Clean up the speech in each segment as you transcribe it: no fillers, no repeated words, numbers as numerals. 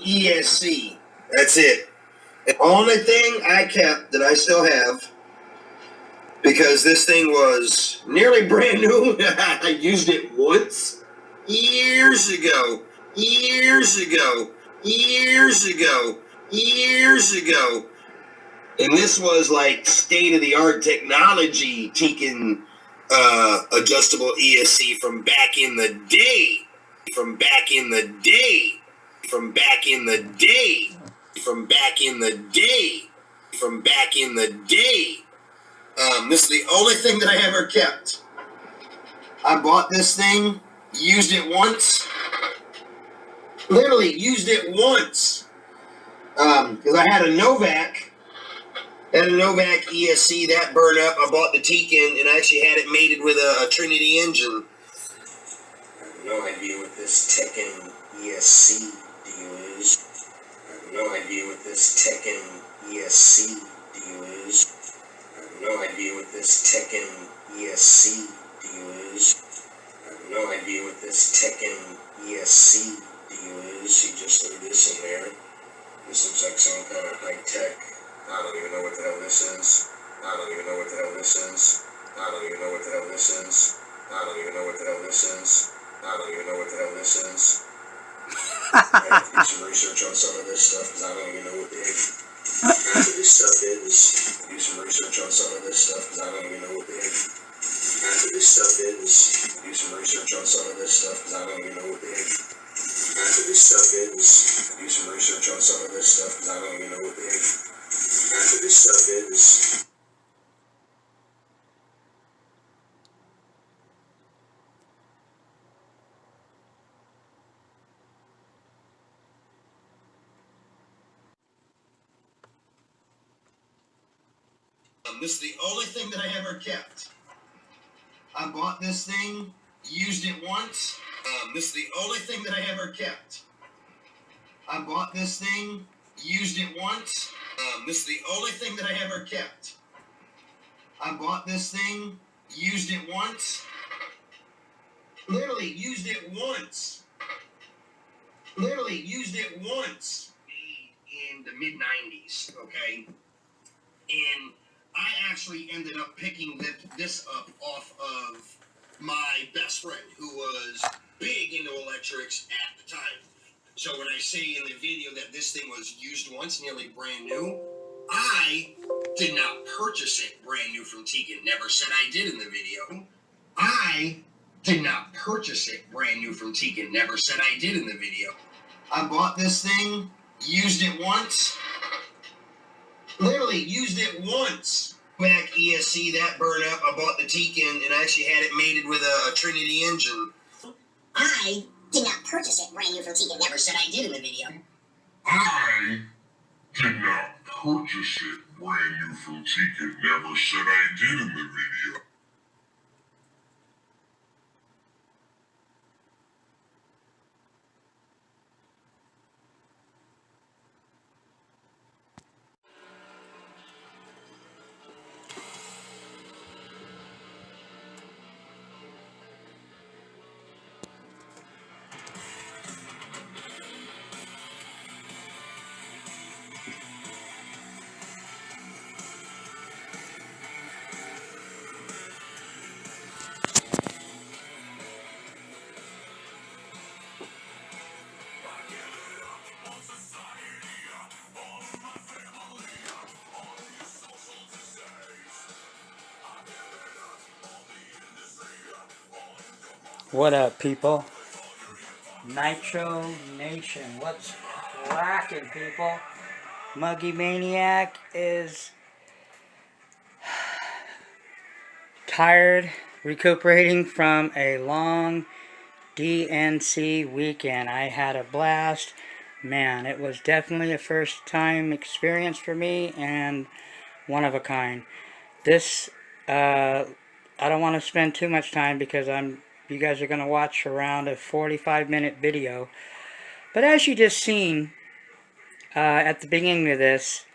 ESC. That's it. The only thing I kept that I still have, because this thing was nearly brand new. I used it once years ago. And this was like state-of-the-art technology Tekin adjustable ESC from back in the day. This is the only thing that I ever kept. I bought this thing, used it once. Literally used it once. Because I had a Novak. ESC that burned up. I bought the Tekin and I actually had it mated with a Trinity engine. I have no idea what this Tekin ESC deal is. I have no idea what this Tekin ESC deal is. I have no idea what this Tekin ESC deal is. I have no idea what this Tekin ESC deal is. He just threw this in there. This looks like some kind of high tech. I don't even know what the hell this is. I don't even know what the hell this is. I don't even know what the hell this is. I don't even know what the hell this is. I don't even know what the hell this is. I have to do some research on some of this stuff because I don't even know what the heck half of this stuff is. Do some research on some of this stuff because I don't even know what the heck half of this stuff is. Do some research on some of this stuff because I don't even know what the heck half of this stuff is. Do some research on some of this stuff because I don't even know what the heck half of this stuff is. This is the only thing that I ever kept. I bought this thing, used it once. This is the only thing that I ever kept. I bought this thing, used it once. This is the only thing that I ever kept. I bought this thing, used it once. Literally used it once. In the mid-90s, okay? And I actually ended up picking this up off of my best friend, who was big into electrics at the time. So when I say in the video that this thing was used once, nearly brand new, I did not purchase it brand new from Tekin. Never said I did in the video. I did not purchase it brand new from Tekin. Never said I did in the video. I bought this thing, used it once. Literally used it once. Back ESC that burned up. I bought the Tekin and I actually had it mated with a Trinity engine. I did not purchase it brand new from Tekin. Never said I did in the video. I did not purchase it brand new from Tekin. Never said I did in the video. What up, people? Nitro Nation, what's cracking, people? Muggy Maniac is tired, recuperating from a long DNC weekend. I had a blast. Man, it was definitely a first-time experience for me and one of a kind. This, I don't want to spend too much time because you guys are going to watch around a 45-minute video. But as you just seen at the beginning of this,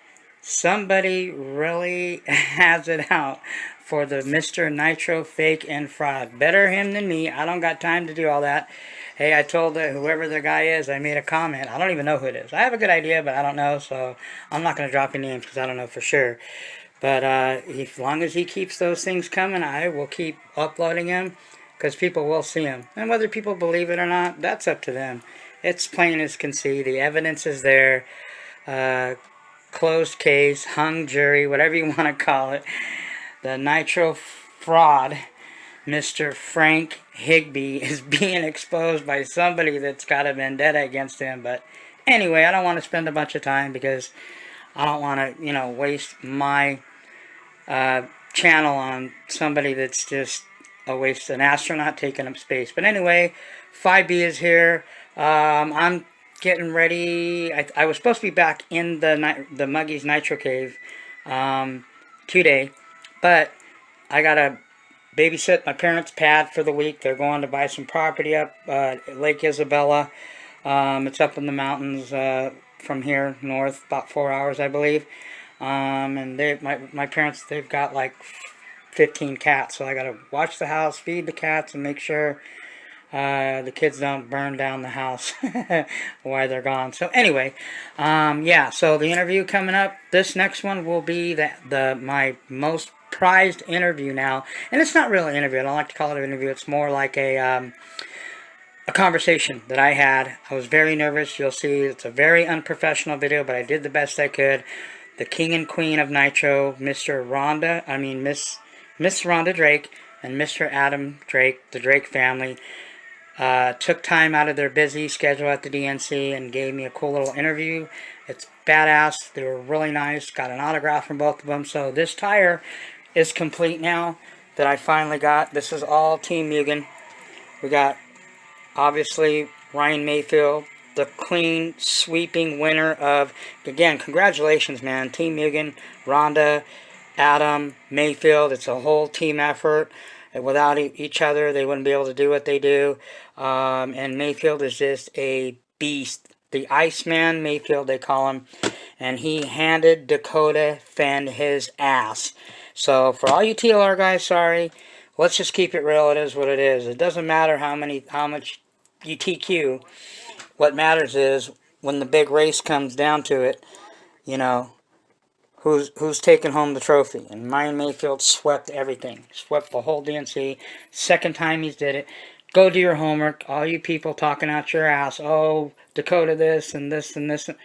somebody really has it out for the Mr. Nitro Fake and Fraud. Better him than me. I don't got time to do all that. Hey, I told whoever the guy is, I made a comment. I don't even know who it is. I have a good idea, but I don't know, so I'm not going to drop any names because I don't know for sure. But as long as he keeps those things coming, I will keep uploading him because people will see him. And whether people believe it or not, that's up to them. It's plain as can see. The evidence is there. Closed case, hung jury, whatever you want to call it. The Nitro fraud, Mr. Frank Higby, is being exposed by somebody that's got a vendetta against him. But anyway, I don't want to spend a bunch of time because I don't want to, waste my channel on somebody that's just a waste, an astronaut taking up space. But anyway, 5B is here. I'm getting ready. I was supposed to be back in the Muggy's Nitro Cave today, but I gotta babysit my parents' pad for the week. They're going to buy some property up Lake Isabella. It's up in the mountains from here north, about 4 hours, I believe. And my parents, they've got like 15 cats, so I gotta watch the house, feed the cats, and make sure the kids don't burn down the house while they're gone. So anyway, yeah, so the interview coming up, this next one will be my most prized interview now. And it's not really an interview. I don't like to call it an interview. It's more like a conversation that I had. I was very nervous. You'll see it's a very unprofessional video, but I did the best I could. The king and queen of Nitro, Miss Rhonda Drake and Mr. Adam Drake, the Drake family, took time out of their busy schedule at the DNC and gave me a cool little interview. It's badass. They were really nice. Got an autograph from both of them. So this tire is complete now that I finally got. This is all Team Mugen. We got, obviously, Ryan Mayfield, the clean, sweeping winner of, again, congratulations, man. Team Mugen, Rhonda, Adam, Mayfield. It's a whole team effort. Without each other, they wouldn't be able to do what they do. And Mayfield is just a beast. The Iceman Mayfield, they call him. And he handed Dakota Fenn his ass. So, for all you TLR guys, sorry. Let's just keep it real. It is what it is. It doesn't matter how much you TQ. What matters is, when the big race comes down to it, who's taking home the trophy. And Ryan Mayfield swept everything. Swept the whole DNC. Second time he's did it. Go do your homework. All you people talking out your ass. Oh, Dakota this and this and this. It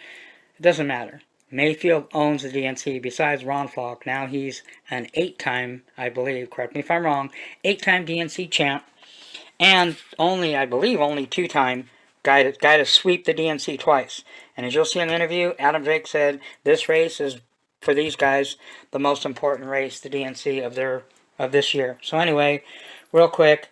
doesn't matter. Mayfield owns the DNC. Besides Ron Falk, now he's an 8-time, I believe, correct me if I'm wrong, 8-time DNC champ. And I believe, only 2-time guy to sweep the DNC twice. And as you'll see in the interview, Adam Drake said this race is, for these guys, the most important race, the DNC of this year. So anyway, real quick,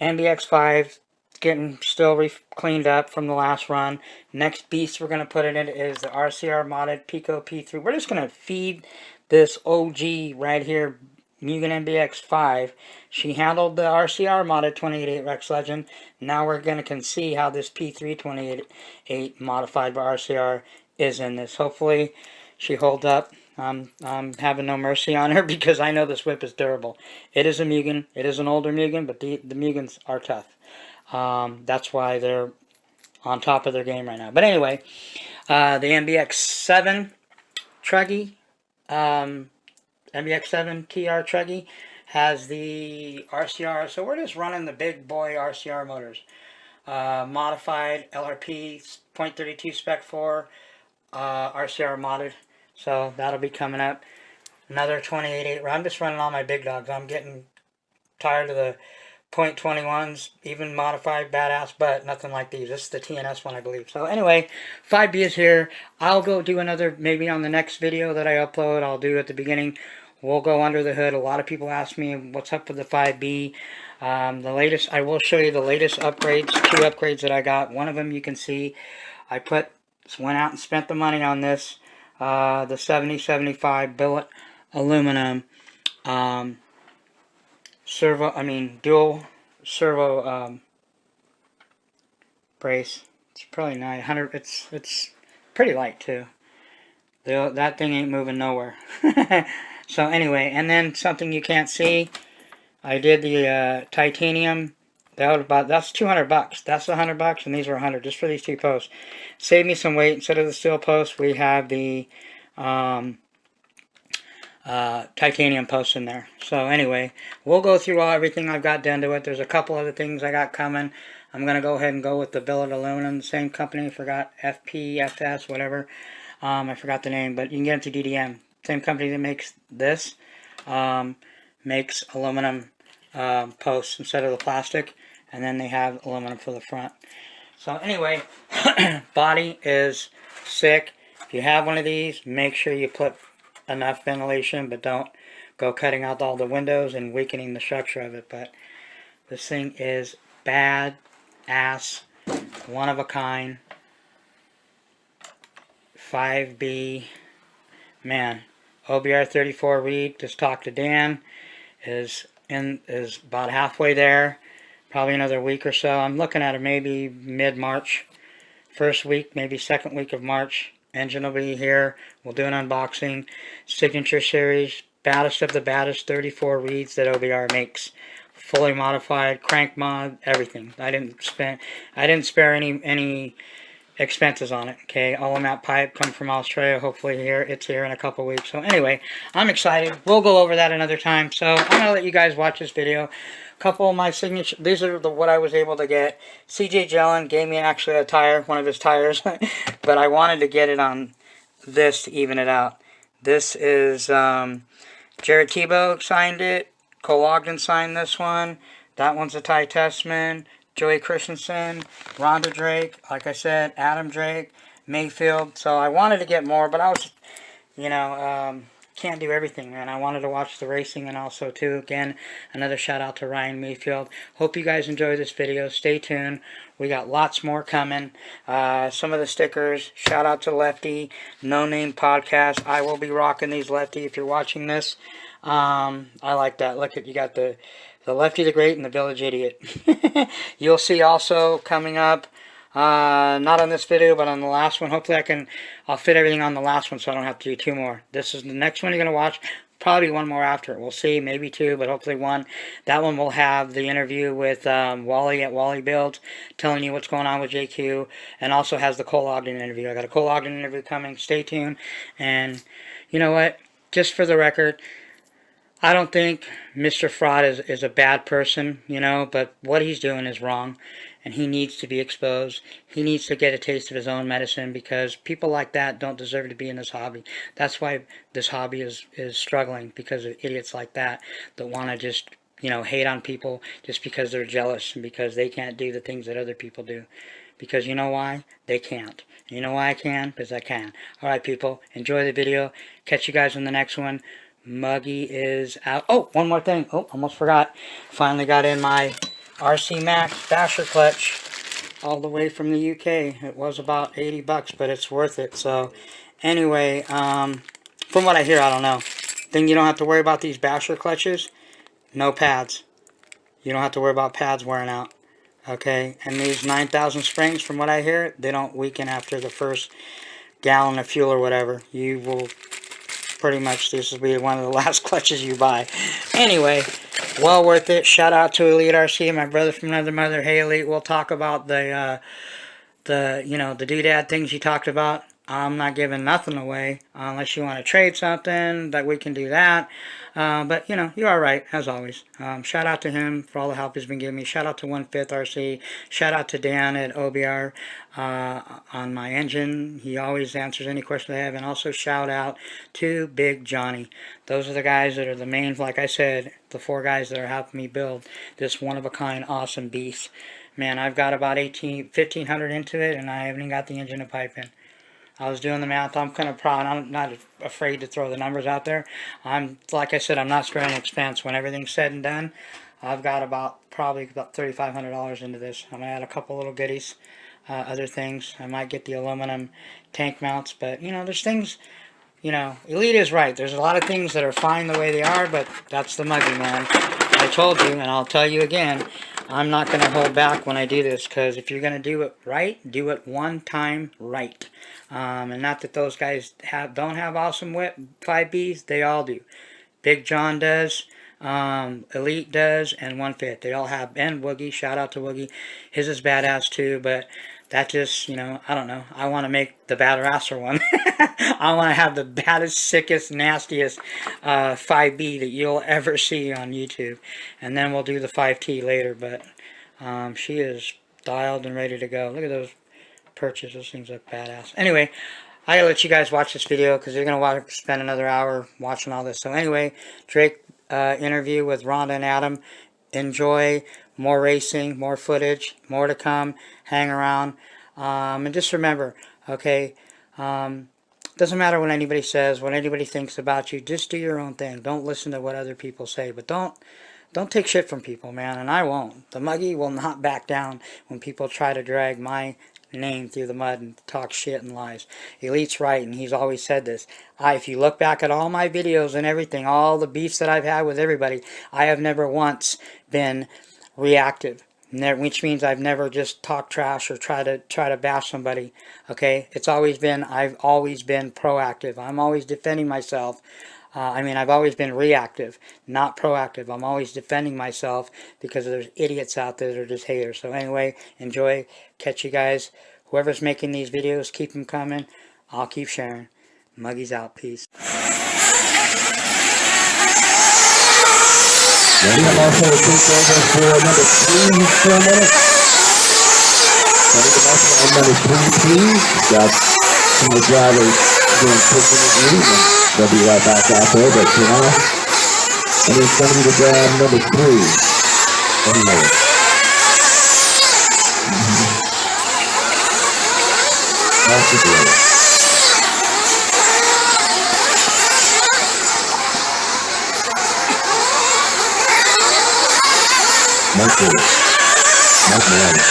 MBX5 getting still cleaned up from the last run. Next beast we're going to put it in is the RCR modded Pico P3. We're just going to feed this OG right here, Mugen MBX5. She handled the RCR modded 28.8 Rex Legend. Now we're going to see how this P3 28.8 modified by RCR is in this. Hopefully she holds up. I'm having no mercy on her because I know this whip is durable. It is a Mugen. It is an older Mugen, but the Mugens are tough. That's why they're on top of their game right now. But anyway, the MBX7 Truggy, MBX7 TR Truggy has the RCR. So we're just running the big boy RCR motors. Modified LRP 0.32 Spec 4 RCR modded. So that'll be coming up. Another 28.8. I'm just running all my big dogs. I'm getting tired of the 0.21s, even modified, badass, but nothing like these. This is the TNS one, I believe. So anyway, 5B is here. I'll go do another, maybe on the next video that I upload, I'll do at the beginning. We'll go under the hood. A lot of people ask me what's up with the 5B. The latest, I will show you the latest upgrades, 2 upgrades that I got. One of them you can see, I went out and spent the money on this. The 7075 billet aluminum dual servo brace. It's probably 900. It's pretty light too. That thing ain't moving nowhere. So anyway, and then something you can't see, I did the titanium, That's $200. That's $100, and these are $100 just for these 2 posts. Save me some weight. Instead of the steel post, we have the titanium posts in there. So anyway, we'll go through everything I've got done to it. There's a couple other things I got coming. I'm going to go ahead and go with the billet aluminum. Same company, forgot FPFS, whatever. I forgot the name, but you can get it to DDM. Same company that makes this makes aluminum posts instead of the plastic. And then they have aluminum for the front. So anyway, body is sick. If you have one of these, make sure you put enough ventilation, but don't go cutting out all the windows and weakening the structure of it. But this thing is bad ass, one of a kind, 5B, man. OBR 34 read, just talked to Dan, is about halfway there, probably another week or so. I'm looking at it maybe mid-March, first week, maybe second week of March. Engine will be here. We'll do an unboxing. Signature series, baddest of the baddest 34 reads that OBR makes. Fully modified, crank mod, everything. I didn't spare any expenses on it. Okay, all of that pipe come from Australia. Hopefully it's here in a couple weeks. So anyway, I'm excited. We'll go over that another time. So I'm gonna let you guys watch this video. A couple of my signature. These are what I was able to get. CJ Jellin gave me actually a tire, one of his tires, but I wanted to get it on this to even it out. This is Jared Tebow signed it. Cole Ogden signed this one. That one's a Ty Testman. Joey Christensen. Rhonda Drake. Like I said, Adam Drake. Mayfield. So I wanted to get more, but I was, can't do everything, man. I wanted to watch the racing and also, too, again, another shout out to Ryan Mayfield. Hope you guys enjoy this video. Stay tuned. We got lots more coming. Some of the stickers. Shout out to Lefty. No Name Podcast. I will be rocking these, Lefty, if you're watching this. I like that. Look at, you got the Lefty the Great and the Village Idiot. You'll see also coming up, not on this video, but on the last one. Hopefully I'll fit everything on the last one so I don't have to do 2 more. This is the next one you're going to watch. Probably 1 more after. We'll see. Maybe 2, but hopefully 1. That one will have the interview with Wally at Wally Builds, telling you what's going on with JQ, and also has the Cole Ogden interview. I got a Cole Ogden interview coming. Stay tuned. And you know what? Just for the record, I don't think Mr. Fraud is a bad person, but what he's doing is wrong, and he needs to be exposed. He needs to get a taste of his own medicine, because people like that don't deserve to be in this hobby. That's why this hobby is struggling, because of idiots like that want to just, hate on people just because they're jealous and because they can't do the things that other people do. Because you know why? They can't. You know why I can? Because I can. Alright, people, enjoy the video. Catch you guys on the next one. Muggy is out. Oh, one more thing. Oh, almost forgot. Finally got in my RC Max Basher clutch all the way from the UK. It was about $80, but it's worth it. So, anyway, from what I hear, I don't know. Thing you don't have to worry about these Basher clutches. No pads. You don't have to worry about pads wearing out. Okay, and these 9,000 springs, from what I hear, they don't weaken after the first gallon of fuel or whatever. You will pretty much, this will be one of the last clutches you buy. Anyway, well worth it. Shout out to Elite RC, my brother from another mother. Hey Elite, we'll talk about the doodad things you talked about. I'm not giving nothing away unless you want to trade something, that we can do that. But you're alright, as always. Shout out to him for all the help he's been giving me. Shout out to 1/5 RC. Shout out to Dan at OBR on my engine. He always answers any questions I have. And also shout out to Big Johnny. Those are the guys that are the main, like I said, the 4 guys that are helping me build this one-of-a-kind awesome beast. Man, I've got about 1,500 into it, and I haven't even got the engine and pipe in. I was doing the math. I'm kind of proud. I'm not afraid to throw the numbers out there. Like I said, I'm not sparing expense. When everything's said and done, I've got probably about $3,500 into this. I'm going to add a couple little goodies, other things. I might get the aluminum tank mounts, but, there's things, Elite is right. There's a lot of things that are fine the way they are, but that's the Muggy, man. I told you, and I'll tell you again, I'm not going to hold back when I do this, because if you're going to do it right, do it one time right. And not that those guys don't have awesome whip 5Bs, they all do. Big John does. Elite does, and 1/5. They all have, and Woogie, shout out to Woogie. His is badass too, but that just, you know, I don't know. I want to make the badasser one. I want to have the baddest, sickest, nastiest 5B that you'll ever see on YouTube. And then we'll do the 5T later, but she is dialed and ready to go. Look at those perches. Those things look badass. Anyway, I gotta let you guys watch this video because you're gonna spend another hour watching all this. So anyway, Drake interview with Rhonda and Adam. Enjoy. More racing, more footage, more to come. Hang around. And just remember, okay, doesn't matter what anybody says, what anybody thinks about you. Just do your own thing. Don't listen to what other people say. But don't take shit from people, man. And I won't. The Muggy will not back down when people try to drag my name through the mud and talk shit and lies. Elite's right, and he's always said this. If you look back at all my videos and everything, all the beefs that I've had with everybody, I have never once been reactive, which means I've never just talked trash or try to bash somebody. Okay, I've always been proactive. I'm always defending myself. I've always been reactive, not proactive. I'm always defending myself because there's idiots out there that are just haters. So anyway, enjoy. Catch you guys. Whoever's making these videos, keep them coming. I'll keep sharing. Muggy's out. Peace. Ready? I'm also a take over for number 3 for a minute. Number 3, please. Got some of the drivers doing quick interviews, and they'll be right back out there. But for now, I need somebody to grab number 3. Anyway. That's the deal. Mark Morelli.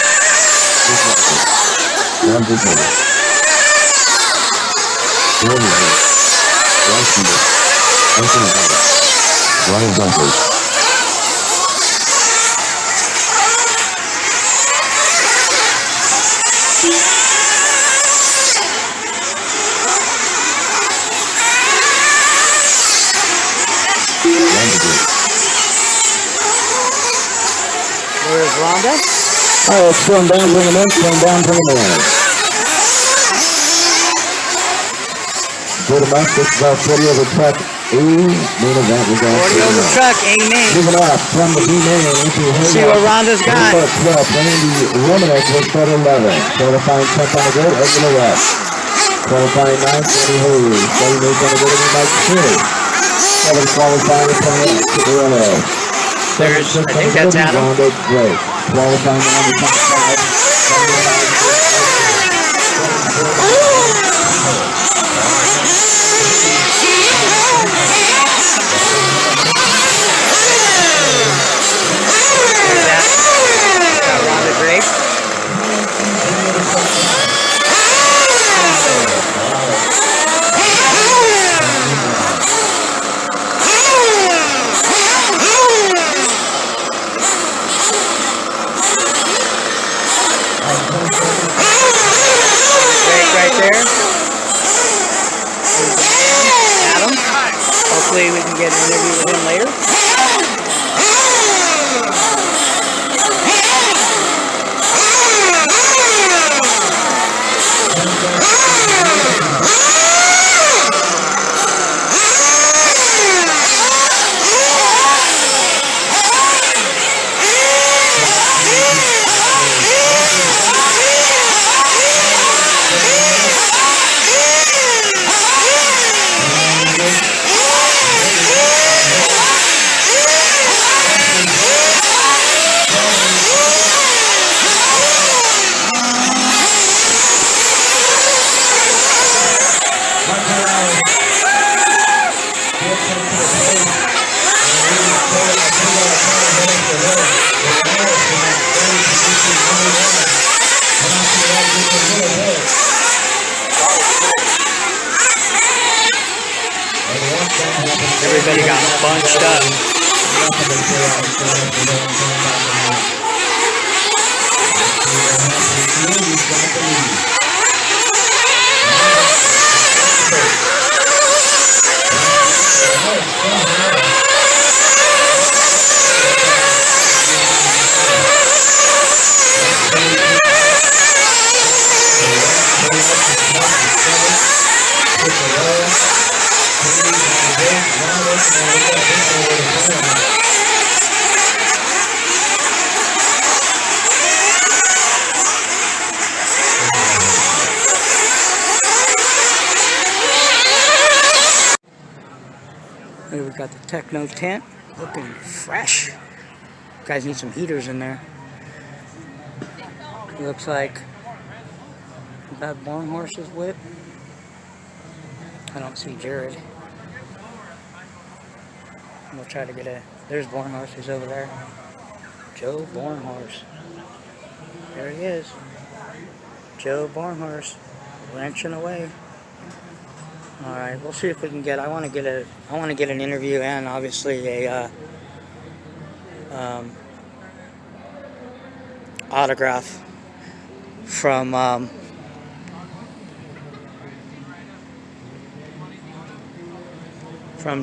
Ron Bridgewater. Jordan Hayes. Ron Steele. Anthony Hayes. Ryan Dumpers. Where's Rhonda? All right, slow down, bring him in, slow down, bring him in. Good enough, this is our 40 over truck A, main event, we're going 40 over truck, amen. moving up from the B-main into Hayes. See what Rhonda's got. 12, playing the Romanek will start 11. Qualifying 10th on the grid, over the west. Qualifying 9th, Danny Hayes. Starting 8th on the grid, Mike City. 7th qualifying 10th, Cirillo. I think that's Adam. Qualifying on the top 5. Rhonda Drake. Right there. Adam. Hopefully we can get an interview with him later. Everybody got bunched up. Here we got the Techno tent, looking fresh. Guys need some heaters in there. Looks like that barn horse's whip. I don't see Jared. We'll try to get a. There's Born Horse. He's over there. Joe Born Horse. There he is. Joe Born Horse, wrenching away. All right, we'll see if we can get. I want to get an interview and obviously a autograph from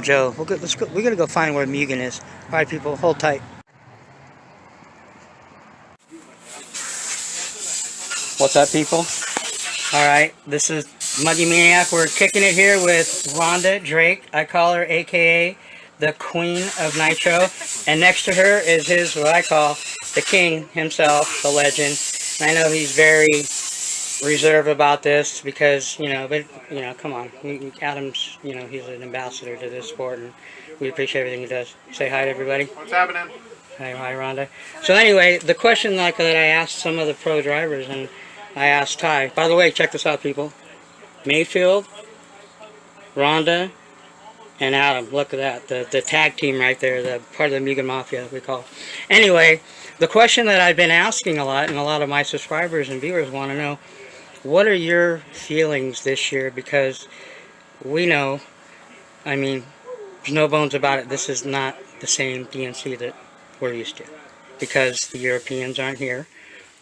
Joe. Let's go. We gotta go find where Mugen is. All right, people, hold tight. What's up, people? All right, this is Muggy Maniac. We're kicking it here with Rhonda Drake. I call her AKA the Queen of Nitro. And next to her is what I call the King himself, the legend. And I know he's very reserved about this because, come on. Adam's, he's an ambassador to this sport and we appreciate everything he does. Say hi to everybody. What's happening? Hi, Rhonda. So anyway, the question that I asked some of the pro drivers, and I asked Ty. By the way, check this out, people. Mayfield, Rhonda, and Adam. Look at that. The tag team right there. The part of the Mugen Mafia, we call. Anyway, the question that I've been asking a lot, and a lot of my subscribers and viewers want to know, what are your feelings this year? Because we know, I mean, there's no bones about it. This is not the same DNC that we're used to. Because the Europeans aren't here.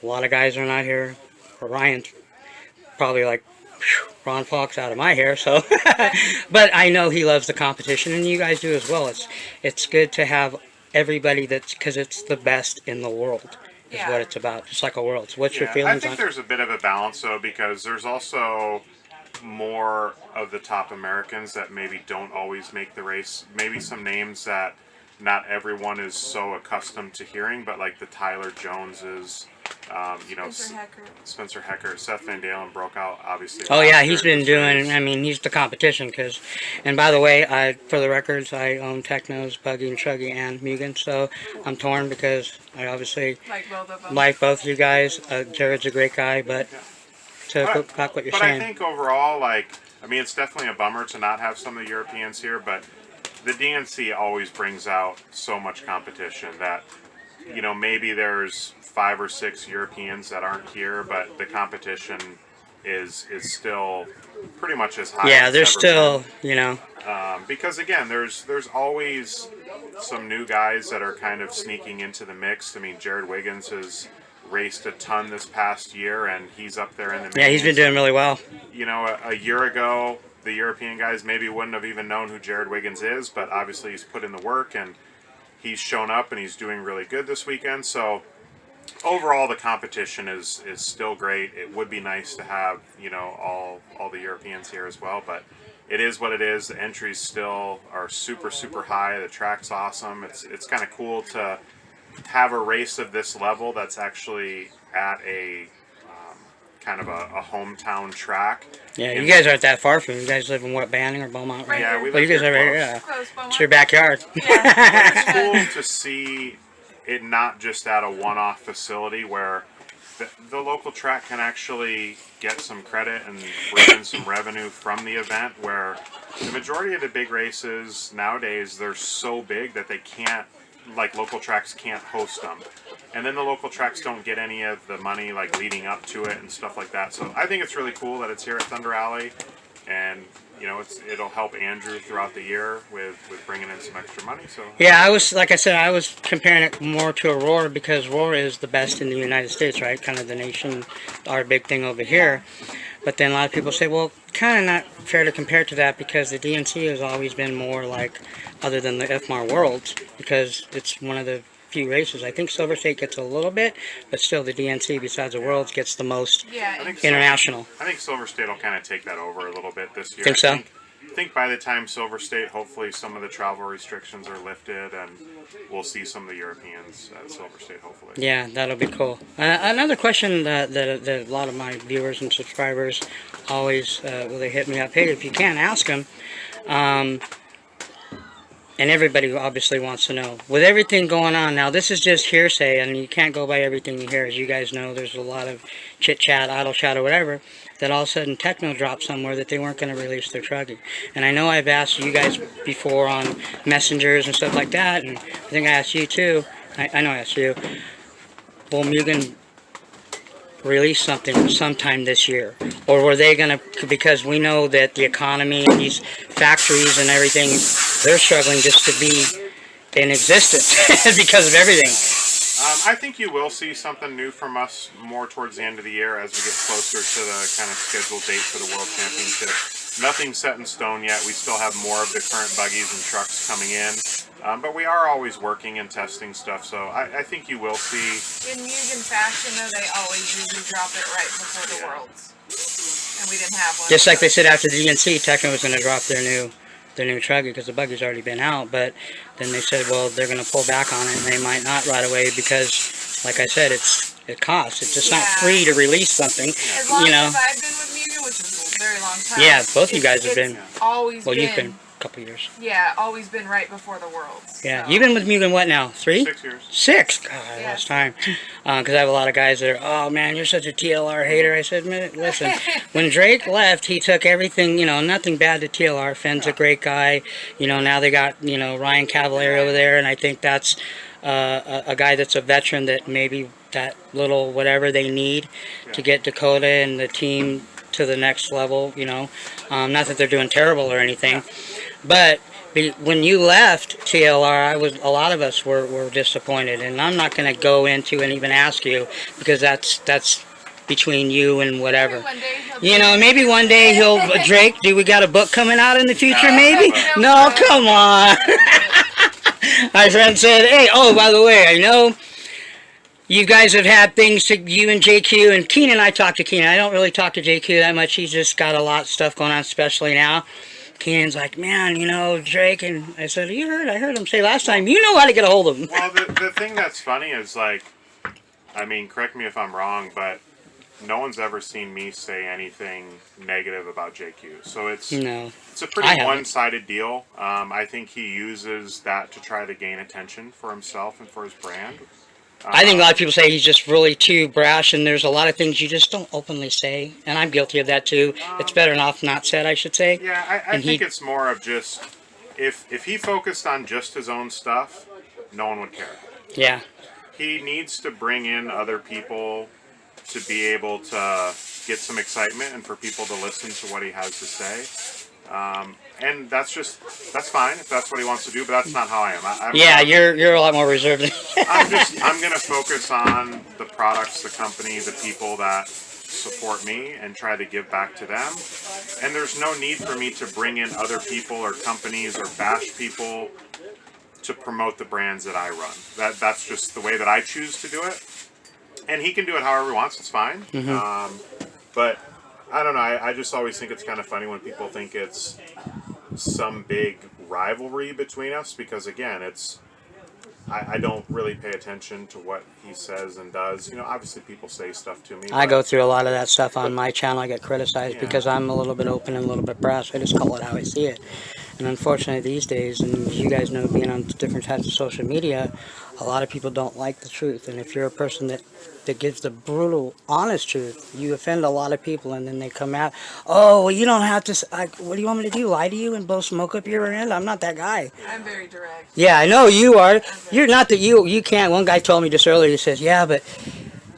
A lot of guys are not here. Ryan's probably like, Ron Fox out of my hair, so. But I know he loves the competition, and you guys do as well. It's good to have everybody because it's the best in the world is what it's about, just like a Worlds. What's your feelings on it? I think there's a bit of a balance, though, because there's also more of the top Americans that maybe don't always make the race. Maybe some names that not everyone is so accustomed to hearing, but like the Tyler Joneses, Spencer Hecker, Seth Van Dalen broke out, obviously. Oh yeah, he's been doing, I mean, he's the competition, and by the way, for the records, I own Technos, Buggy and Chuggy, and Mugen, so I'm torn because I obviously like both of you guys. Jared's a great guy, but to go back what you're saying. But I think overall, it's definitely a bummer to not have some of the Europeans here, but the DNC always brings out so much competition that, maybe there's 5 or 6 Europeans that aren't here, but the competition is still pretty much as high. Yeah, as there's still, because again, there's always some new guys that are kind of sneaking into the mix. I mean, Jared Wiggins has raced a ton this past year, and he's up there in the mix. Yeah, he's been doing really well. A year ago, the European guys maybe wouldn't have even known who Jared Wiggins is, but obviously he's put in the work, and he's shown up, and he's doing really good this weekend. So overall, the competition is still great. It would be nice to have, all the Europeans here as well, but it is what it is. The entries still are super, super high. The track's awesome. It's kind of cool to have a race of this level that's actually at a kind of a hometown track. Yeah, you guys aren't that far from. You guys live in what, Banning or Beaumont, right? Yeah, we live you guys here are right close. here. Close, Beaumont. It's your backyard. Yeah. It's cool to see it not just at a one-off facility where the local track can actually get some credit and bring in some revenue from the event, where the majority of the big races nowadays, they're so big that they can't, local tracks can't host them. And then the local tracks don't get any of the money, leading up to it and stuff like that. So I think it's really cool that it's here at Thunder Alley, and it'll help Andrew throughout the year with bringing in some extra money. So Yeah, I was comparing it more to Aurora because Aurora is the best in the United States, right? Kind of the nation, our big thing over here. But then a lot of people say, well, kind of not fair to compare to that because the DNC has always been more other than the FMAR Worlds, because it's one of the few races. I think Silver State gets a little bit, but still the DNC, besides the Worlds, gets the most international. I think Silver State will kind of take that over a little bit this year. Think so? think by the time Silver State, hopefully some of the travel restrictions are lifted, and we'll see some of the Europeans at Silver State, hopefully. Yeah, that'll be cool. Another question that a lot of my viewers and subscribers always, will they hit me up, hey, if you can, ask them. And everybody obviously wants to know. With everything going on now, this is just hearsay, and you can't go by everything you hear. As you guys know, there's a lot of chit-chat, idle chat, or whatever, that all of a sudden Techno dropped somewhere that they weren't going to release their trucking. And I know I've asked you guys before on messengers and stuff like that, and I think I asked you too. I know I asked you. Will Mugen release something sometime this year? Or were they going to, because we know that the economy and these factories and everything, they're struggling just to be in existence because of everything. I think you will see something new from us more towards the end of the year as we get closer to the kind of scheduled date for the World Championship. Nothing's set in stone yet. We still have more of the current buggies and trucks coming in. But we are always working and testing stuff, so I think you will see. In Mugen fashion, though, they always usually drop it right before the Worlds. And we didn't have one. Just like they said after the DNC, Tekin was going to drop their new truck because the buggy's already been out, but then they said, well, they're going to pull back on it, and they might not right away because, like I said, it costs. It's just not free to release something. As long as I've been with Mugen, which is a very long time. Yeah, both you guys have been. Always well, been. you've been a couple years. Yeah, always been right before the Worlds. Yeah, so. you've been with Mugen what now? 3? 6 years. 6? God, last time. Because I have a lot of guys that are, oh man, you're such a TLR hater. I said, man, listen, when Drake left, he took everything, you know, nothing bad to TLR. Finn's a great guy. You know, now they got, you know, Ryan Cavalier over there, and I think that's a guy that's a veteran that maybe that little whatever they need to get Dakota and the team to the next level, you know. Not that they're doing terrible or anything, but when you left TLR, a lot of us were disappointed, and I'm not going to go into and even ask you because that's between you and whatever. You know, maybe one day he'll Drake. Do we got a book coming out in the future? Maybe. No, come on. My friend said, "Hey, oh, by the way, I know you guys have had things to you and JQ and Keenan. I talked to Keenan. I don't really talk to JQ that much. He's just got a lot of stuff going on, especially now." Keenan's like, man, you know, Drake, and I said, I heard him say last time, you know how to get a hold of him. Well, the thing that's funny is, like, I mean, correct me if I'm wrong, but no one's ever seen me say anything negative about JQ. So it's a pretty one-sided deal. I think he uses that to try to gain attention for himself and for his brand. I think a lot of people say he's just really too brash, and there's a lot of things you just don't openly say, and I'm guilty of that too. It's better off not said, I should say. Yeah, I think it's more of just, if he focused on just his own stuff, no one would care. Yeah. He needs to bring in other people to be able to get some excitement and for people to listen to what he has to say. And that's fine if that's what he wants to do, but that's not how I am. You're a lot more reserved than I'm going to focus on the products, the company, the people that support me and try to give back to them. And there's no need for me to bring in other people or companies or bash people to promote the brands that I run. That's just the way that I choose to do it. And he can do it however he wants, it's fine. Mm-hmm. But I don't know, I just always think it's kind of funny when people think it's some big rivalry between us, because again, I don't really pay attention to what he says and does. You know, obviously people say stuff to me. I go through a lot of that stuff on my channel. I get criticized because I'm a little bit open and a little bit brash. I just call it how I see it. And unfortunately these days, and you guys know being on different types of social media, a lot of people don't like the truth. And if you're a person that gives the brutal, honest truth, you offend a lot of people, and then they come out, oh, well, you don't have to, what do you want me to do, lie to you and blow smoke up your end? I'm not that guy. I'm very direct. Yeah, I know you are. You're not that you can't. One guy told me just earlier, he says, yeah, but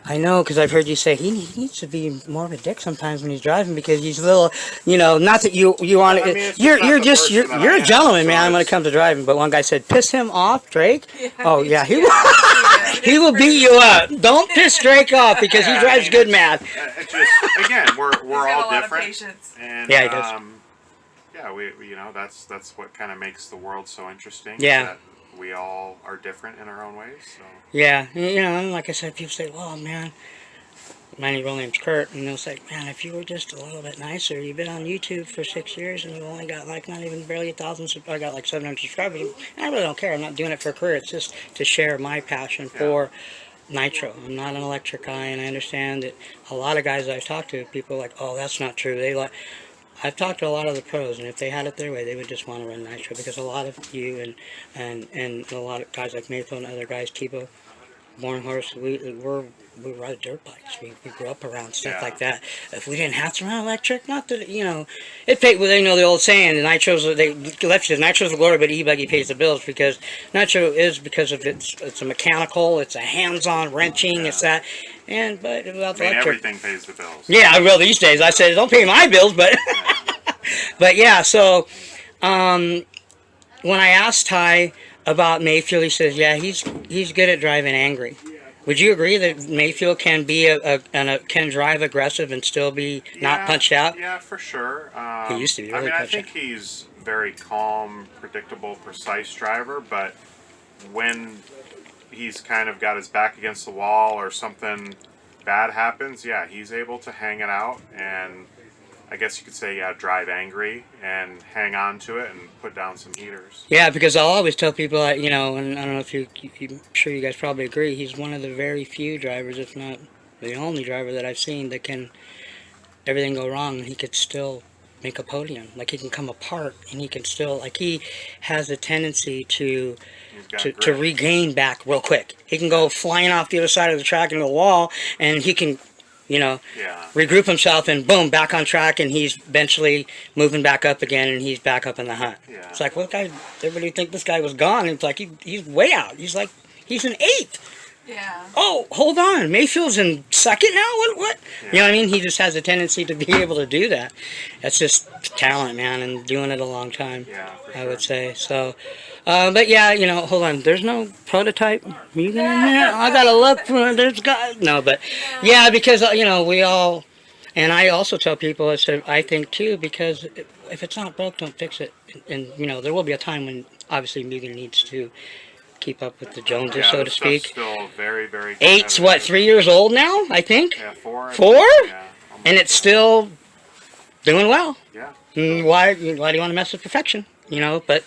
I know, because I've heard you say he needs to be more of a dick sometimes when he's driving, because he's a little, you know, not that you aren't, I mean, you're a gentleman, man, when it comes to driving. But one guy said, piss him off, Drake? Yeah, oh, yeah, he will beat you up. Don't piss Drake off, because he drives good math. It's just, again, we're all different. And, yeah, he does. Yeah, we you know, that's what kind of makes the world so interesting. Yeah. That we all are different in our own ways. So. Yeah, you know, and like I said, people say, "Oh man, my real name's Kurt, and it was like, man, if you were just a little bit nicer, you've been on YouTube for 6 years, and you only got like not even barely 1,000. I got like 700 subscribers. And I really don't care. I'm not doing it for a career. It's just to share my passion for nitro. I'm not an electric guy, and I understand that a lot of guys I've talked to, people are like, oh, that's not true. They like. I've talked to a lot of the pros, and if they had it their way, they would just want to run nitro, because a lot of you and a lot of guys like Mayfield and other guys, Tebow, Born Horse, we ride dirt bikes. We grew up around stuff like that. If we didn't have to run electric, not that, you know, it paid, well, they know the old saying, the nitros, they left you, nitros the glory, but e-buggy pays the bills, because nitro is because of it's a mechanical, it's a hands-on wrenching, it's that. And but without the electric, everything pays the bills. Yeah, well, these days I said don't pay my bills, but but yeah. So when I asked Ty about Mayfield, he says, yeah, he's good at driving angry. Would you agree that Mayfield can be can drive aggressive and still be not punched out? Yeah, for sure. He used to be really I think he's very calm, predictable, precise driver, but when he's kind of got his back against the wall or something bad happens, yeah, he's able to hang it out and I guess you could say, yeah, drive angry and hang on to it and put down some heaters. Yeah, because I'll always tell people, you know, and I don't know if I'm sure you guys probably agree, he's one of the very few drivers, if not the only driver that I've seen that can, everything go wrong, and he could still make a podium. Like, he can come apart, and he can still, like, he has a tendency to regain back real quick. He can go flying off the other side of the track into the wall, and he can, you know, regroup himself and boom, back on track, and he's eventually moving back up again, and he's back up in the hunt. Yeah. It's like, what guy, everybody think this guy was gone, and it's like, he's way out. He's like, he's in 8th. Yeah. Oh, hold on, Mayfield's in 2nd now? What? Yeah. You know what I mean? He just has a tendency to be able to do that. That's just talent, man, and doing it a long time, I would say. So, but yeah, you know, hold on. There's no prototype Mugen in there? I gotta look for it. There's got, no, but yeah, because, you know, we all, and I also tell people, I think too, because if it's not broke, don't fix it. And, you know, there will be a time when obviously Mugen needs to keep up with the Joneses, so to speak. Still very, very 8's what, 3 years old now, I think? Yeah, 4. 4? Yeah, and it's still doing well. Yeah. Why do you want to mess with perfection? You know, but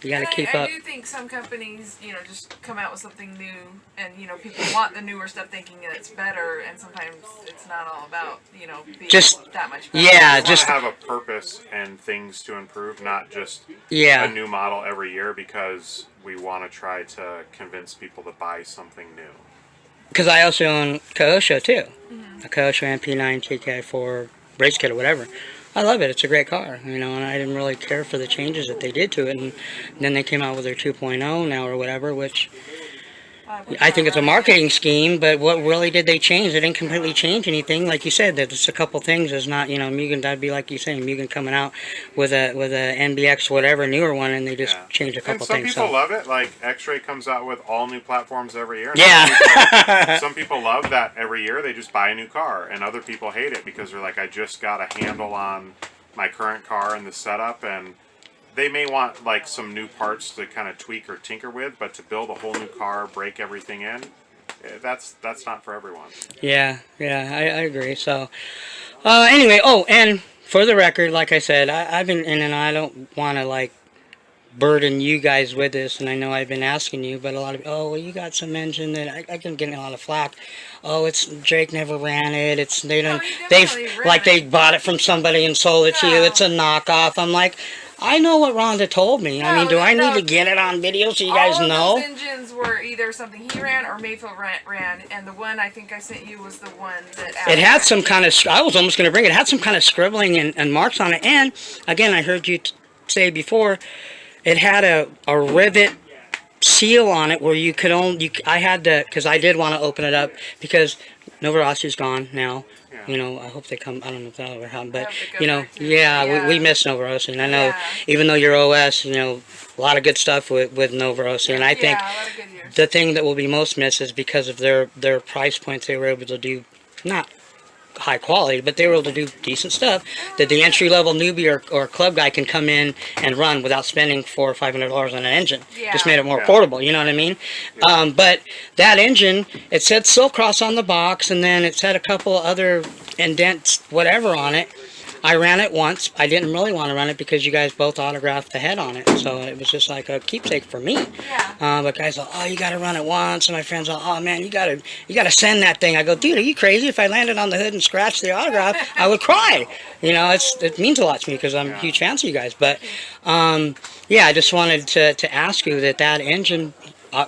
you got to keep up. I do think some companies, you know, just come out with something new, and, you know, people want the newer stuff thinking that it's better, and sometimes it's not all about, you know, being just that much better. Yeah, just have a purpose and things to improve, not just a new model every year, because we want to try to convince people to buy something new. Because I also own Kyosho too, a Kyosho MP9 TKI4 race kit or whatever. I love it. It's a great car, you know, and I didn't really care for the changes that they did to it. And then they came out with their 2.0 now or whatever, which I think it's a marketing scheme, but what really did they change? They didn't completely change anything. Like you said, there's a couple things. There's not, you know, Mugen, that'd be like you saying, Mugen coming out with a NBX whatever, newer one, and they just changed a couple things. And some people love it. Like, X-Ray comes out with all new platforms every year. Some people love that every year. They just buy a new car. And other people hate it because they're like, I just got a handle on my current car and the setup, and they may want like some new parts to kind of tweak or tinker with, but to build a whole new car, break everything in, that's not for everyone. Yeah, I agree. So anyway, and for the record, like I said, I've been, and I don't want to like burden you guys with this, and I know I've been asking you, but a lot of, well, you got some engine that I can get a lot of flack. Oh, it's Drake never ran it. It's they bought it from somebody and sold it to you. It's a knockoff. I'm like, I know what Rhonda told me. I mean, do I need to get it on video so you guys know? All of those engines were either something he ran or Mayfield ran, and the one I think I sent you was the one that... It had some kind of... I was almost going to bring it. It had some kind of scribbling and marks on it. And, again, I heard you say before, it had a rivet seal on it where you could only... I had to... Because I did want to open it up because Novarosi's gone now. You know, I hope they come. I don't know if that'll ever happen, but you know, we miss Nova Rossi, and I know even though your OS, you know, a lot of good stuff with Nova Rossi, and I think the thing that will be most missed is because of their price points. They were able to do not high quality, but they were able to do decent stuff that the entry level newbie or club guy can come in and run without spending $400 or $500 on an engine. Yeah. Just made it more Yeah. affordable. You know what I mean? Yeah. But that engine, it said Silkcross on the box, and then it said a couple other indents, whatever on it. I ran it once. I didn't really want to run it because you guys both autographed the head on it, so it was just like a keepsake for me. Yeah. But guys are, oh, you got to run it once, and my friends are, oh man, you gotta send that thing. I go, dude, are you crazy? If I landed on the hood and scratched the autograph, I would cry. You know, it means a lot to me because I'm a huge fan of you guys. But yeah, I just wanted to ask you that engine.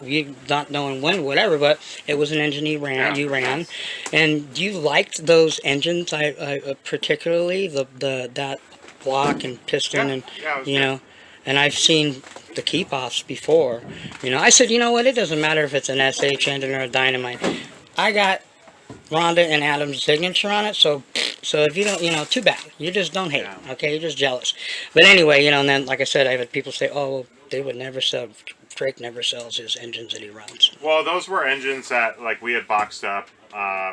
You not knowing when, whatever, but it was an engine you ran, and you liked those engines. I particularly that block and piston, and you know, and I've seen the keep-offs before. You know, I said, you know what? It doesn't matter if it's an SH engine or a Dynamite. I got Rhonda and Adam's signature on it, so if you don't, you know, too bad. You just don't hate, okay? You're just jealous. But anyway, you know, and then like I said, I've had people say, oh, they would never sell. Drake never sells his engines that he runs. Well, those were engines that, like, we had boxed up.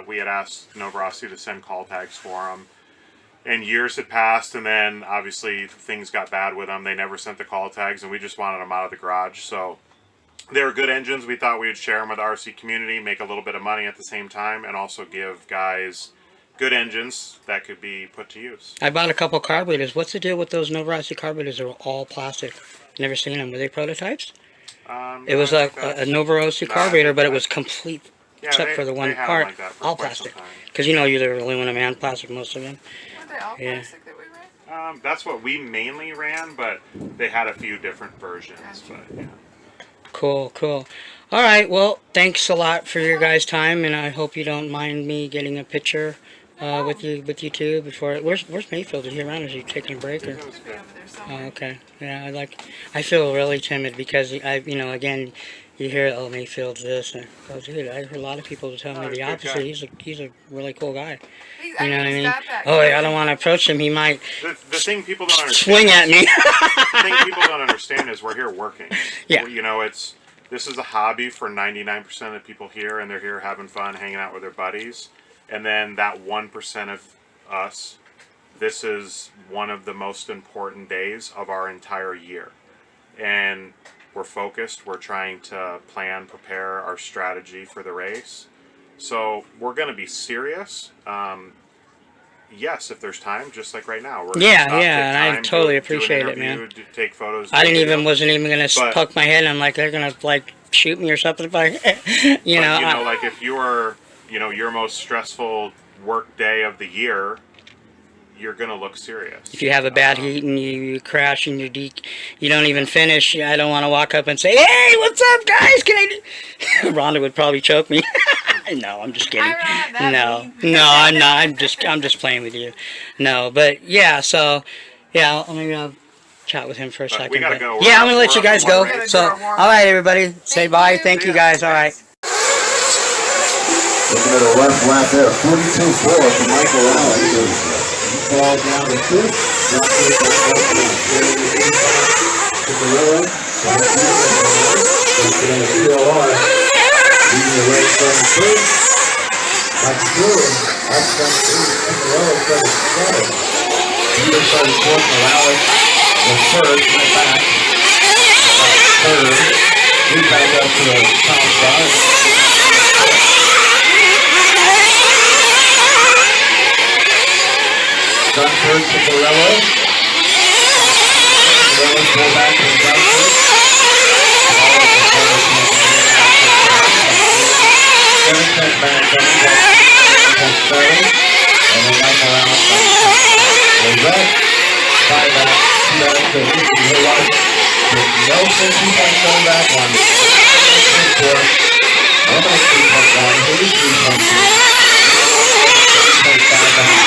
We had asked Novorossi to send call tags for them. And years had passed, and then, obviously, things got bad with them. They never sent the call tags, and we just wanted them out of the garage. So, they were good engines. We thought we would share them with the RC community, make a little bit of money at the same time, and also give guys good engines that could be put to use. I bought a couple carburetors. What's the deal with those Novorossi carburetors? They're all plastic. Never seen them. Were they prototypes? It was like a Novorossi carburetor, but it was complete, except for the one part, like all plastic. Because you know you're aluminum and plastic, most of them. Were they all plastic that we ran? That's what we mainly ran, but they had a few different versions. But yeah. Cool. All right, well, thanks a lot for your guys' time, and I hope you don't mind me getting a picture with you two before. Where's Mayfield? Is he around? Is he taking a break? Or? Oh, okay. Yeah, I feel really timid because you know, again, you hear, oh, Mayfield's this, and oh, dude, I heard a lot of people tell me the opposite. He's a really cool guy. You know what I mean? Oh, I don't want to approach him. He might the thing people don't understand swing at me. The thing people don't understand is we're here working. Yeah. You know, this is a hobby for 99% of the people here, and they're here having fun, hanging out with their buddies. And then that 1% of us, this is one of the most important days of our entire year. And we're focused. We're trying to plan, prepare our strategy for the race. So we're going to be serious. Yes, if there's time, just like right now. And I totally appreciate it, man. Take photos. Wasn't even gonna poke my head. And I'm like, they're gonna shoot me or something. If I, you know, like if you were, you know, your most stressful work day of the year, you're gonna look serious. If you have a bad heat and you crash and you don't even finish, I don't want to walk up and say, "Hey, what's up, guys? Can I do?" Rhonda would probably choke me. No, I'm just kidding. No, I'm not. I'm just playing with you. No, but yeah. So yeah, I'll chat with him for a second. We gotta go. Yeah, I'm gonna let you guys go. So, all right, everybody, say bye. Thank you, guys. All right. Looking at a rough lap there, 42-4 for Michael Allen. He falls down to 5th. Leading the race from 3rd. Mike Stewart up from 7th. Peter started 4th. Morales was 3rd. Went back. 3rd. He back up to the top spot. Dunkirk to Borello. Borello pull back to Dunkirk. Kevin comes back from the and then Michael Allen goes up. 5 back. 2 back to Lucy Hillard. No 50 coming back on 4. 103.1. 83.2. 3.5 back.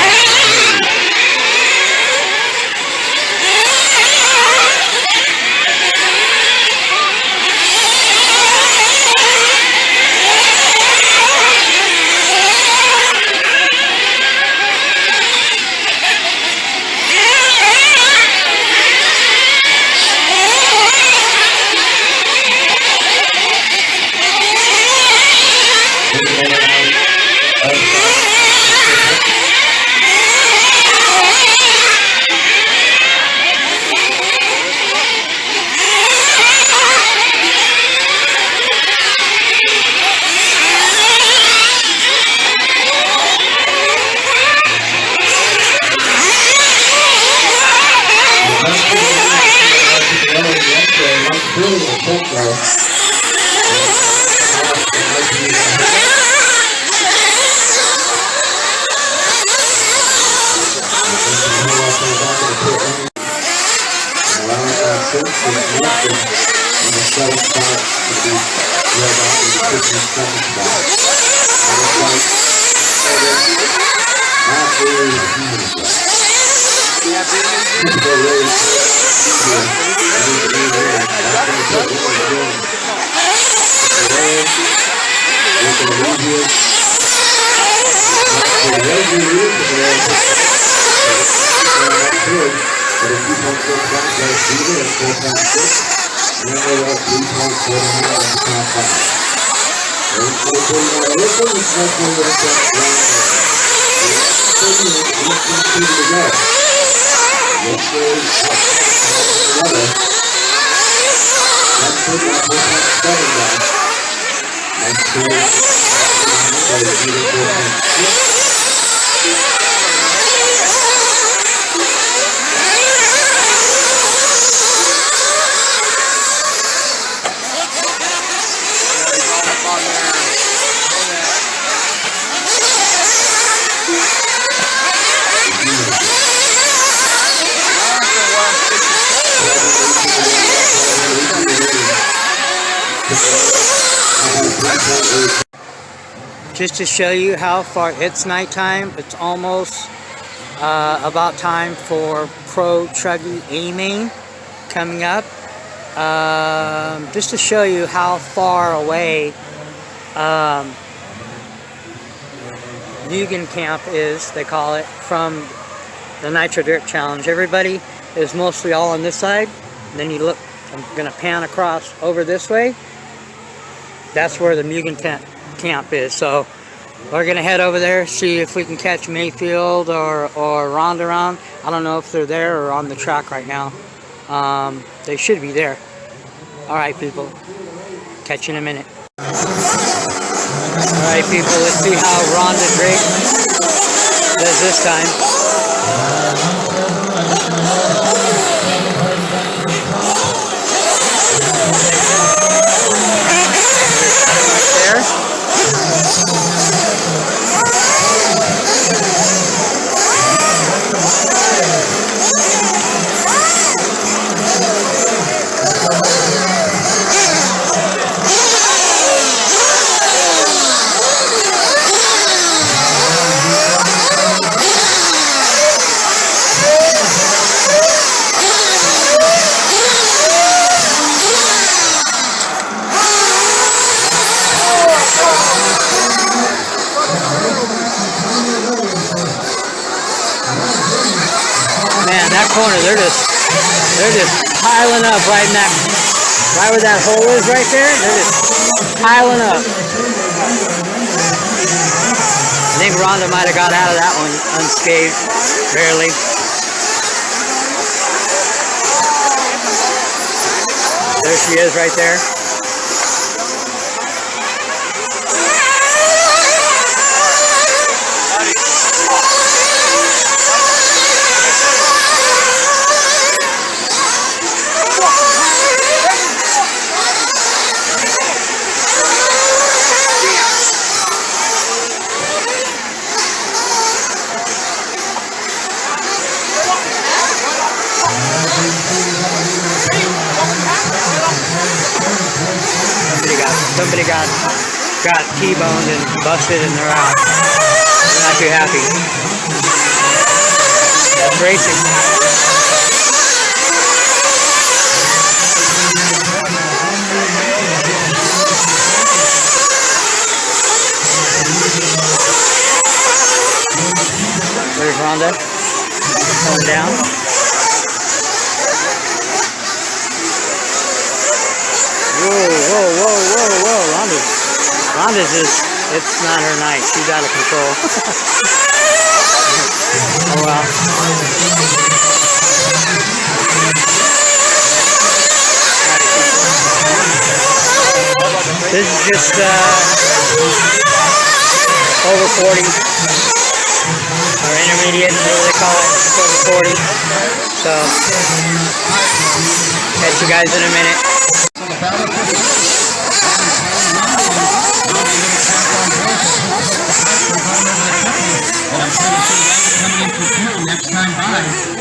Just to show you how far it's nighttime, it's almost about time for Pro Chuggy aiming coming up. Just to show you how far away Mugen camp is, they call it, from the Nitro Dirt Challenge. Everybody is mostly all on this side. And then you look, I'm going to pan across over this way. That's where the Mugen camp is. So we're going to head over there, see if we can catch Mayfield or Ronda around. I don't know if they're there or on the track right now. They should be there. Alright people, catch you in a minute. Alright people, let's see how Ronda Drake does this time. Right there. Man, that corner, they're just piling up right in that, right where that hole is right there. They're just piling up. I think Ronda might have got out of that one unscathed, barely. There she is right there. Somebody got T-boned and busted and they're out. They're not too happy. That's racing. There's Ronda going down. Whoa, Ronda's just, it's not her night. She's out of control. Oh well. This is just over 40, or intermediate, whatever they call it, over 40. So, catch you guys in a minute. Next time by. 6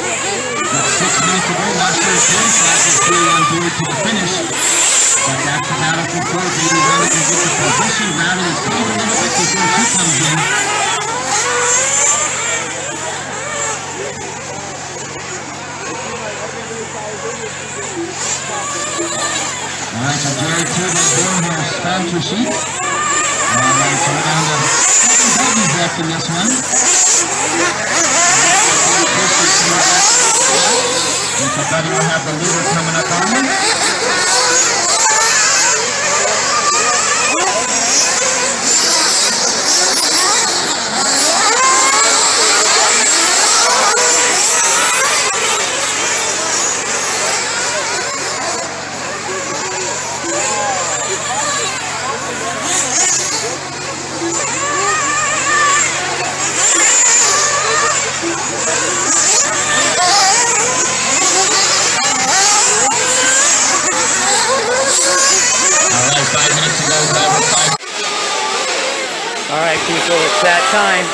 minutes ago, not sure if James is still on board to the finish. But that's the battle for fourth. Maybe Rattle can get the position. Rattle is still a little bit before she comes in. Alright, so Jared Turbo doing her sponsor sheet. Alright, so we're down to 7 buggies left in this one. And so Buddy will have the leader coming up on him. Alright people, it's that time.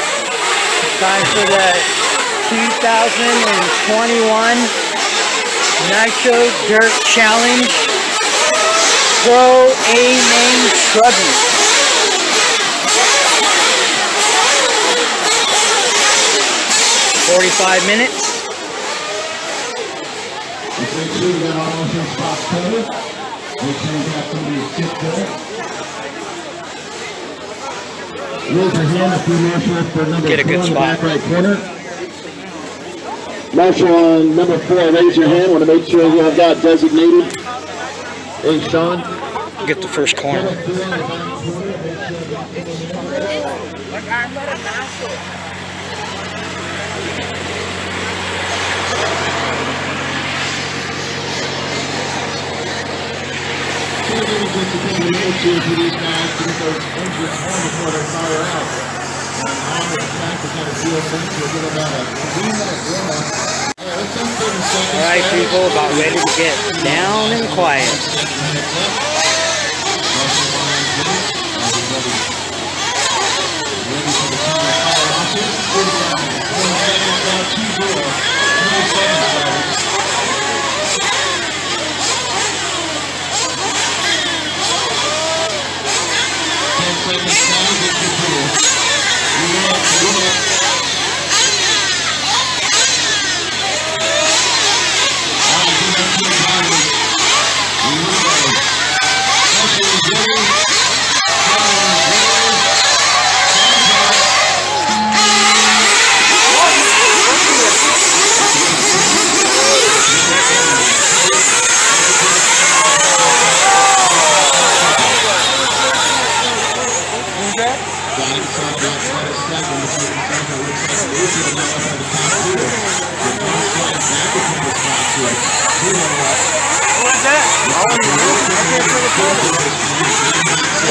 It's time for the 2021 Nitro Dirt Challenge Pro A-Main Scrubby. $45 minutes. Make sure you got all of your spots covered. Make sure you got somebody to sit there. Raise your hand if you marshal for number 4 in the back right corner. Marshal on number 4, raise your hand. Want to make sure you have got designated. Hey, Sean. Get the first corner. Alright people, about ready to get down and quiet.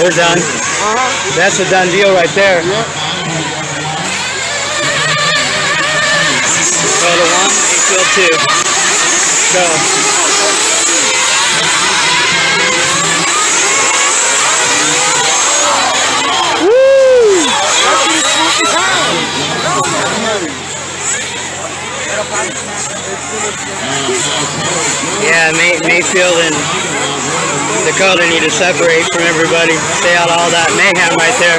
We're done. That's a done deal right there. Total 1, Mayfield 2. Go. Woo! Yeah, Mayfield and Dakota need to separate from everybody. Stay out all that mayhem right there.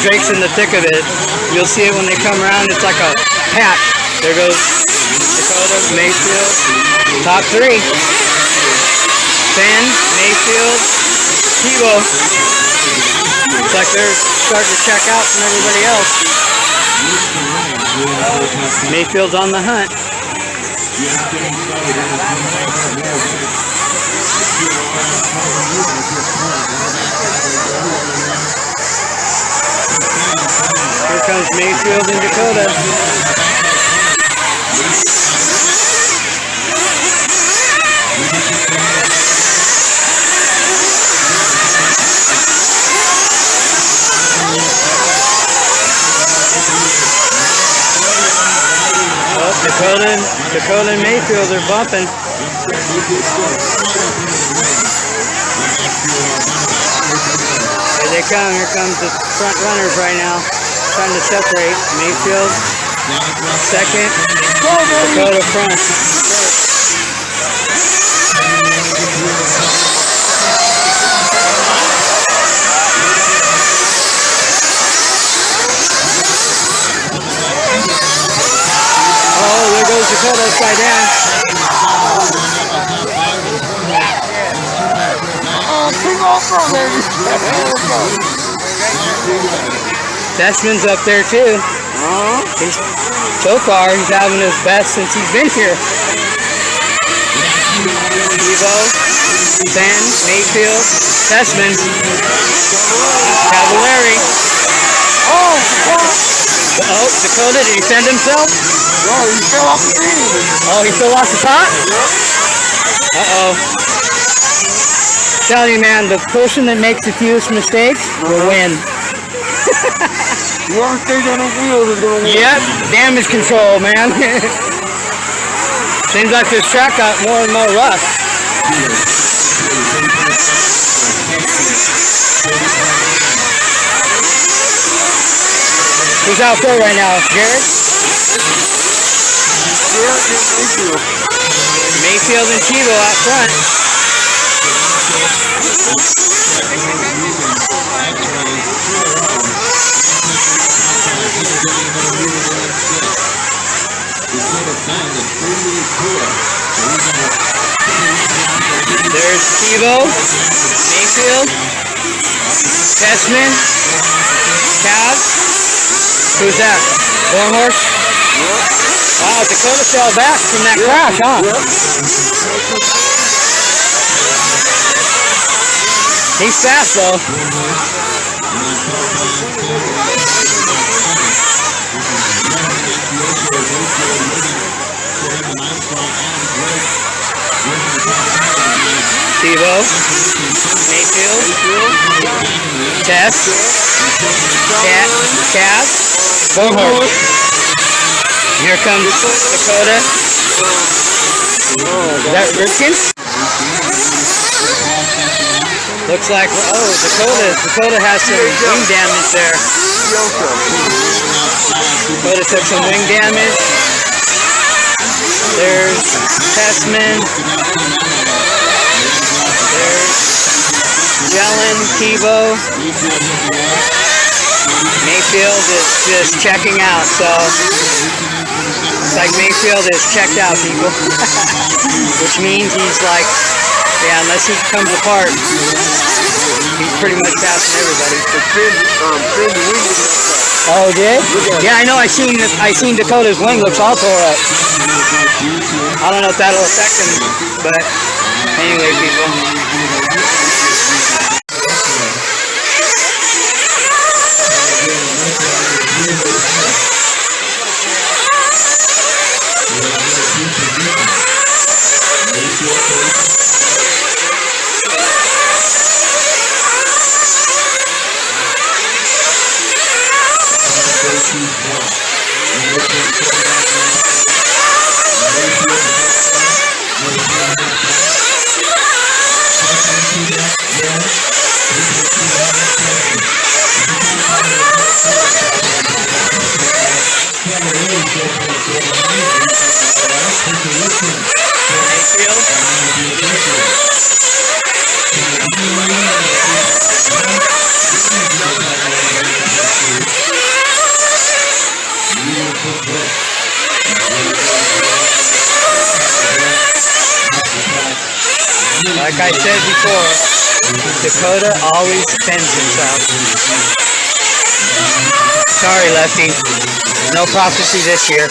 Drake's in the thick of it. You'll see it when they come around. It's like a patch. There goes Dakota, Mayfield. Top 3. Finn, Mayfield, Tebow. Looks like they're starting to check out from everybody else. Mayfield's on the hunt. Here comes Mayfield and Dakota. Dakota and Mayfield are bumping. Here they come. Here comes the front runners right now. Trying to separate. Mayfield, second. Dakota front. Oh, there goes Dakota upside down. Tessman's up there too. So far, he's having his best since he's been here. Evo, Ben, Mayfield, Tessman, Cavallari. Oh, Dakota, did he send himself? No, he fell off the thing. Oh, he fell off the top? Uh-oh. Tell you, man, the person that makes the fewest mistakes will win. Whoever stays on the wheels is going to win. Yep, damage control, man. Seems like this track got more and more rough. Who's out there right now? Jared? Mayfield and Chivo out front. There's Chivo, Mayfield, Tessman, Cav. Who's that? Warhorse? Wow, Dakota fell back from that crash, huh? He's fast, though. Tivo, Mayfield, Tess, Cav, Warhorse. Here comes Dakota. Is that Ripkin? Looks like, Dakota has some wing damage there. Dakota took some wing damage. There's Tessman. There's Jelen, Tivo. Mayfield is just checking out, so it's like Mayfield is checked out, people. Which means he's like, yeah, unless he comes apart, he's pretty much passing everybody. Oh, did? Yeah, I know. I seen Dakota's wing looks all tore up. I don't know if that'll affect him, but anyway, people. Like I said before, Dakota always defends himself. Sorry, Lefty. No prophecy this year.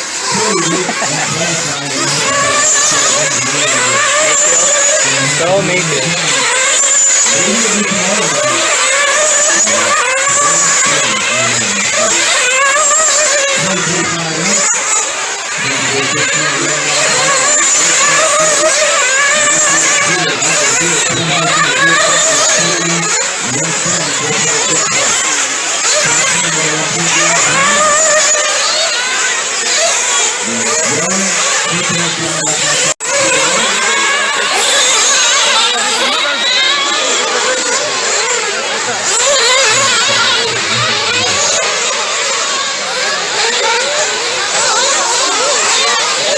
Go Mayfield.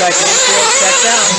like Mayfield checks out.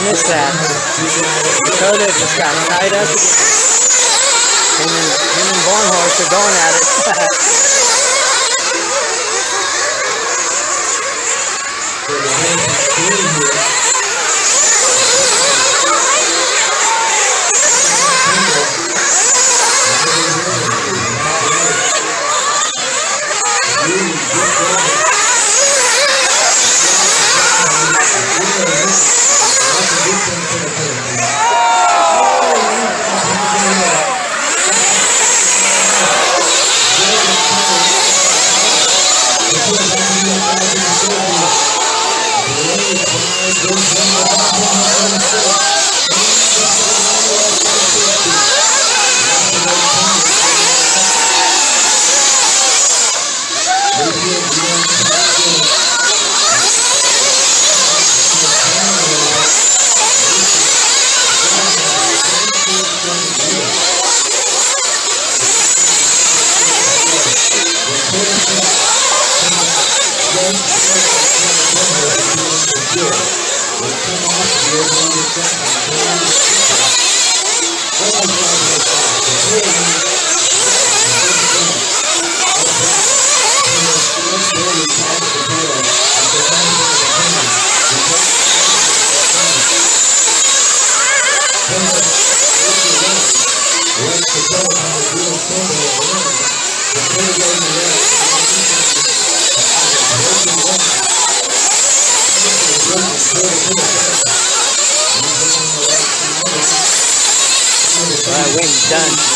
Missed that. Dakota just got tied up. Him and Bornhorst are going at it. Alright, wing's done.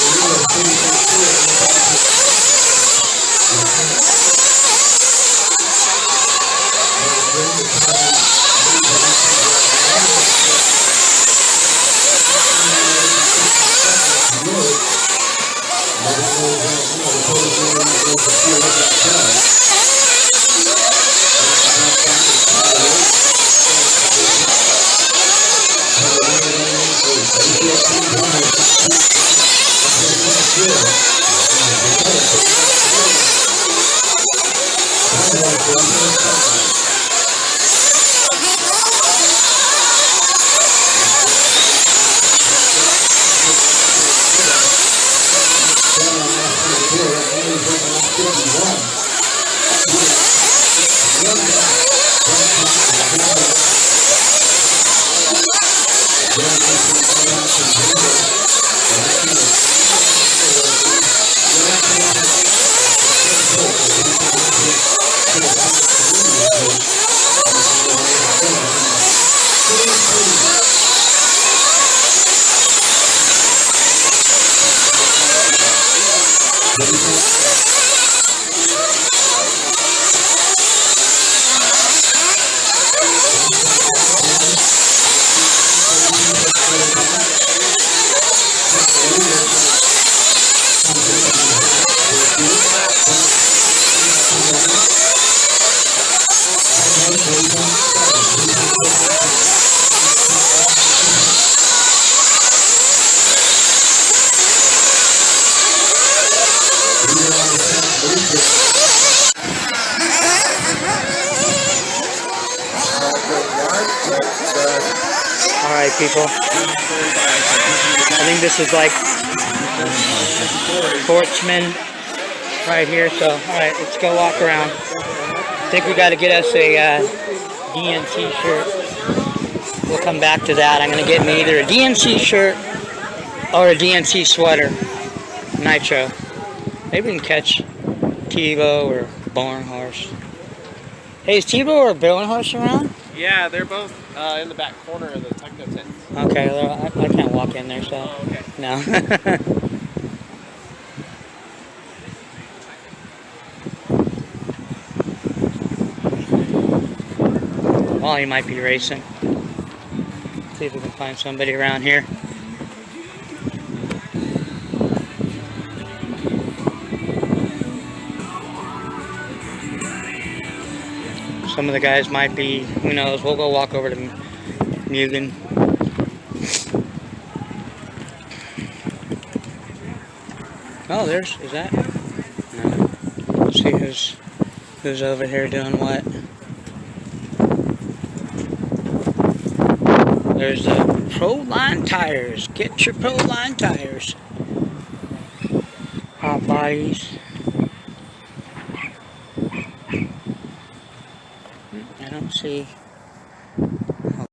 Alright, people. I think this is like Sportsman right here. So, alright, let's go walk around. I think we got to get us a DNC shirt. We'll come back to that. I'm going to get me either a DNC shirt or a DNC sweater. Nitro. Maybe we can catch Tebow or Born Horse. Hey, is Tebow or Born Horse around? Yeah, they're both in the back corner of the techno tent. Okay, well, I can't walk in there, so. Oh, okay. No. Well, he might be racing. See if we can find somebody around here. Some of the guys might be, who knows, we'll go walk over to Mugen. Oh, is that? No. Let's see who's over here doing what. There's the Pro-Line tires. Get your Pro-Line tires. Hot bodies. I don't see